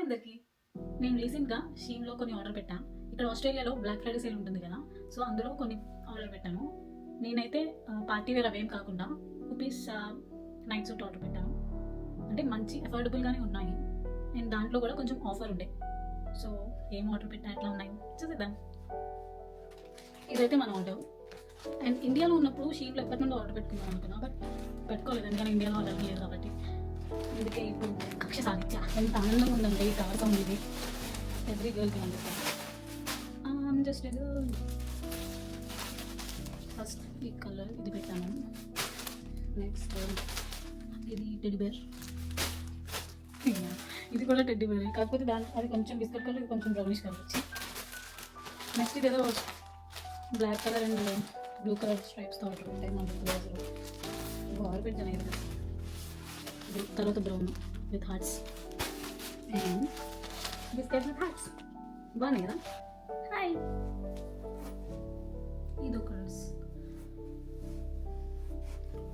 Hi అందరికి. నేను రీసెంట్గా షీన్లో కొన్ని ఆర్డర్ పెట్టాను. ఇక్కడ ఆస్ట్రేలియాలో బ్లాక్ ఫ్రైడే సేల్ ఉంటుంది కదా, సో అందులో కొన్ని ఆర్డర్ పెట్టాను. నేనైతే పార్టీ వేర్ అవేం కాకుండా రూపీస్ నైట్ సూట్ ఆర్డర్ పెట్టాను. అంటే మంచి అఫోర్డబుల్గానే ఉన్నాయి అండ్ దాంట్లో కూడా కొంచెం ఆఫర్ ఉండే. సో ఏం ఆర్డర్ పెట్టా ఎట్లా ఉన్నాయి చూసేద్దాం. ఇదైతే మన ఆర్డర్. అండ్ ఇండియాలో ఉన్నప్పుడు షీన్లో ఎప్పటి నుండి ఆర్డర్ పెట్టుకున్నాను అనుకున్నా, బట్ పెట్టుకోలేదు ఎందుకంటే ఇండియాలో ఆర్డర్ లేదు కాబట్టి. అందుకే ఇప్పుడు కక్ష సాధించా. ఎంత ఆనందంగా ఉందంటే ఈ కవర్ సౌండ్. ఇది ఎవ్రీ గర్ల్కి అందుతాను. జస్ట్ ఏదో ఫస్ట్ ఈ కలర్ ఇది పెట్టాను. నెక్స్ట్ ఇది టెడ్డీ బేర్. ఇది కూడా టెడ్డీ బేర్, కాకపోతే అది కొంచెం బిస్కెట్ కలర్, ఇది కొంచెం బ్రౌనిష్ కలర్ వచ్చి. నెక్స్ట్ ఇది ఏదో black colour and blue colour స్ట్రైప్స్తో ఆర్డర్ ఉంటాయి మన బ్లౌజ్లో. ఆర్డర్ పెట్టాను ఇది. తర్వాత brown with hearts and biscuit with hearts. బాగున్నాయి కదా. హాయ్, ఇది ఒక డ్రెస్.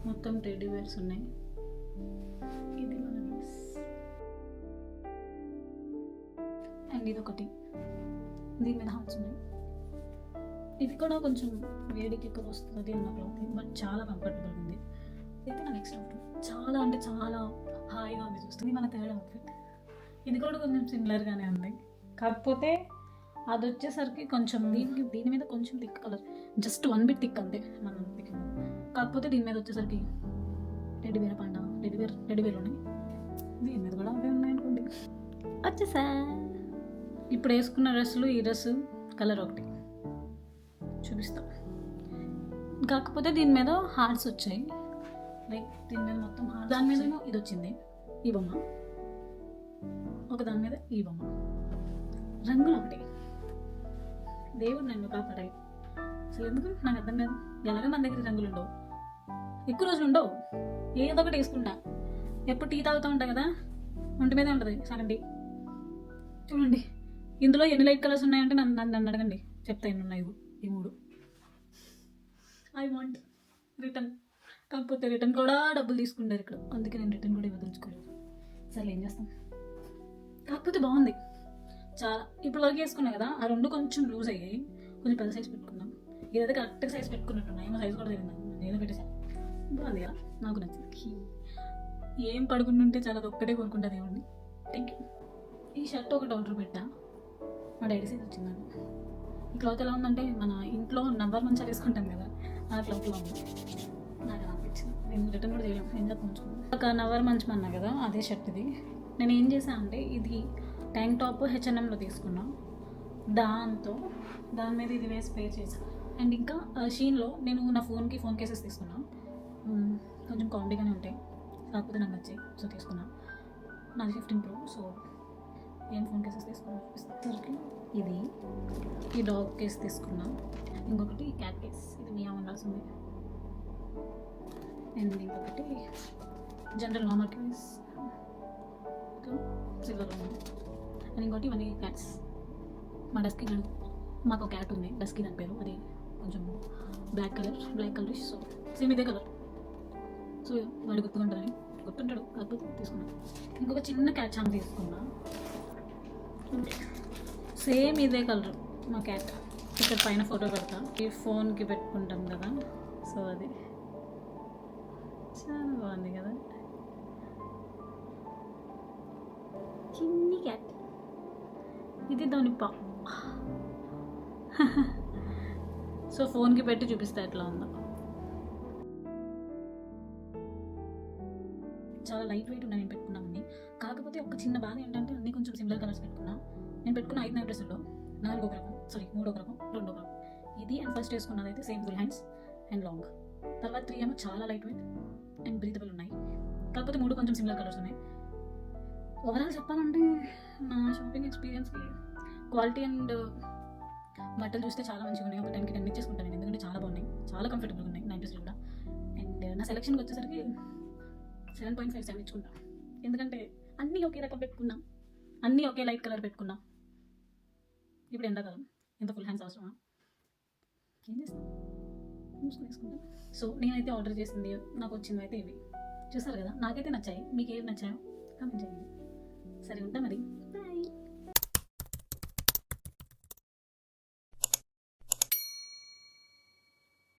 మొత్తం టెడ్డీ బేర్స్ ఉన్నాయి. ఇది మన డ్రెస్. అండ్ ఇది ఒకటి, దీని మీద హార్ట్స్ ఉన్నాయి. ఇది కూడా కొంచెం వేడికి ఎక్కువ వస్తుంది అన్న క్లాత్, బట్ చాలా కంఫర్టబుల్ ఉంది. అయితే నా నెక్స్ట్ అవుట్ఫిట్ చాలా అంటే చాలా హాయిగా ఉంది చూస్తుంది. మన థర్డ్ అవుట్ఫిట్. ఇది కూడా కొంచెం సిమిలర్గానే ఉంది, కాకపోతే అది వచ్చేసరికి కొంచెం దీని మీద కొంచెం thick colour, just 1 bit thick అంతే మనం థిక్. కాకపోతే దీని మీద వచ్చేసరికి టెడ్డీ బేర్ పండ టెడ్డీ బేర్ ఉన్నాయి. దీని మీద కూడా అవే ఉన్నాయి అనుకోండి. వచ్చేసా. ఇప్పుడు వేసుకున్న డ్రెస్సులు, ఈ డ్రెస్ కలర్ ఒకటి చూపిస్తాం. కాకపోతే దీని మీద హార్ట్స్ వచ్చాయి. లైక్ దీని మీద మొత్తం హార్ట్, దాని మీద ఇది వచ్చింది ఈ బొమ్మ, ఒక దాని మీద ఈ బొమ్మ. రంగులు ఒకటి. దేవుడు నన్ను కాపాడాయి. అసలు ఎందుకు నాకు అర్థం కాదు. ఎలాగో మన దగ్గర రంగులు ఉండవు, ఎక్కువ రోజులు ఉండవు. ఏదో ఒకటి వేసుకుంటా. ఎప్పుడు టీ తాగుతూ ఉంటా కదా, ఒంటి మీదే ఉంటుంది సగం టీ. చూడండి ఇందులో ఎన్ని లైట్ కలర్స్ ఉన్నాయంటే నన్ను అడగండి, చెప్తా ఎన్ని ఉన్నాయి. ఈ 3. ఐ వాంట్ రిటర్న్, కాకపోతే రిటర్న్ కూడా డబ్బులు తీసుకుంటారు ఇక్కడ, అందుకే నేను రిటర్న్ కూడా ఇవ్వదలుచుకోలేదు. సరే ఏం చేస్తాం. కాకపోతే బాగుంది చాలా. ఇప్పుడు వరకు వేసుకున్నా కదా, ఆ 2 కొంచెం లూజ్ అయ్యాయి. కొంచెం పెద్ద సైజ్ పెట్టుకున్నాం. ఇదైతే కరెక్ట్గా సైజ్ పెట్టుకున్నట్టున్నా. ఏమో సైజ్ కూడా తెలియదు, నేను పెట్టేసాను. బాగుంది కదా, నాకు నచ్చింది. ఏం పడుకుంటుంటే చాలా ఒక్కటే కొనుక్కుంటా దేవుడిని. Thank you. ఈ షర్ట్ ఒకటి ఆర్డర్ పెట్టా, మా డాడీ సైజ్ వచ్చిందండి. ఈ క్లాత్ ఎలా ఉందంటే మన ఇంట్లో నవ్వర్ మంచిగా వేసుకుంటాం కదా, ఆ క్లాత్లో ఉంది. నాకు అనిపించింది, నేను రిటర్న్ కూడా చేయలేము. ఏం చేస్తా ఉంచుకున్నాను. ఒక నవ్వర్ మంచం అన్నా కదా, అదే షర్ట్ ఇది. నేను ఏం చేశాను అంటే, ఇది ట్యాంక్ టాప్ H&Mలో తీసుకున్నా. దాని మీద ఇది వేసి పే చేశాను. అండ్ ఇంకా షీన్లో నేను నా ఫోన్ కేసెస్ తీసుకున్నాను. కొంచెం కామెడీగానే ఉంటాయి, కాకపోతే నాకు నచ్చాయి, సో తీసుకున్నాను. నాది 15 Pro, సో ఏం ఫోన్ కేసెస్ తీసుకున్నాను. ఇది ఈ డాగ్ కేస్ తీసుకున్నా. ఇంకొకటి క్యాట్ కేస్, ఇది మియా ఉండాల్సింది. అండ్ ఇంకొకటి జనరల్ నార్మల్ కేస్, సిల్వర్ ఉంది. అండ్ ఇంకోటి ఇవన్నీ క్యాట్స్. మా డస్కీ మాకు ఒక క్యాట్ ఉంది, డస్కీ దాని పేరు. అది కొంచెం బ్లాక్ కలర్ సో సేమ్ ఇదే కలర్. సో వాడు గుర్తుంటాడు కాకపోతే తీసుకున్నాను. ఇంకొక చిన్న క్యాట్ చామ్ తీసుకున్నా, సేమ్ ఇదే కలర్ మా క్యాట్. ఇక్కడ పైన ఫోటో పెడతా, ఈ ఫోన్కి పెట్టుకుంటాం కదా, సో అది చాలా బాగుంది కదా. చిన్ని క్యాట్ ఇది, దాని సో ఫోన్కి పెట్టి చూపిస్తా ఎట్లా ఉందో. చాలా లైట్ వెయిట్ ఉన్నాయి నేను పెట్టుకున్నామని. కాకపోతే ఒక చిన్న బాధ ఏంటంటే అన్నీ కొంచెం సిమిలర్ కలర్స్ పెట్టుకున్నా. నేను పెట్టుకున్న 5 నైట్ డ్రెస్సుల్లో 3 ఒక రకం, 2 ఒక రకం. ఇది అండ్ ఫస్ట్ వేసుకున్నది అయితే same full hands and long. తర్వాత 3 ఏమో చాలా లైట్ వెయిట్ అండ్ బ్రీతబుల్ ఉన్నాయి. కాకపోతే 3 కొంచెం సిమిలర్ కలర్స్ ఉన్నాయి. ఓవరాల్ చెప్పాలంటే నా షాపింగ్ ఎక్స్పీరియన్స్కి క్వాలిటీ అండ్ బట్టలు చూస్తే చాలా మంచిగా ఉన్నాయి. ఒక 10కి 10 ఇచ్చేసుకుంటాను నేను, ఎందుకంటే చాలా బాగున్నాయి, చాలా కంఫర్టబుల్గా ఉన్నాయి నైట్ డ్రెస్లు కూడా. అండ్ నా సెలక్షన్కి వచ్చేసరికి 7.57 ఇచ్చుకుంటా, ఎందుకంటే అన్నీ ఒకే రకం పెట్టుకున్నా, అన్నీ ఒకే లైట్ కలర్ పెట్టుకున్నా. ఇప్పుడు ఎండాకాలం, ఎంత ఫుల్ హ్యాండ్స్ అవసరమా, ఏం చేస్తాం, వేసుకుంటాం. సో నేనైతే ఆర్డర్ చేసింది, నాకు వచ్చింది అయితే ఇవి చూసారు కదా. నాకైతే నచ్చాయి, మీకు ఏవి నచ్చాయో కామెంట్ చేయండి. సరే ఉంటా మరి.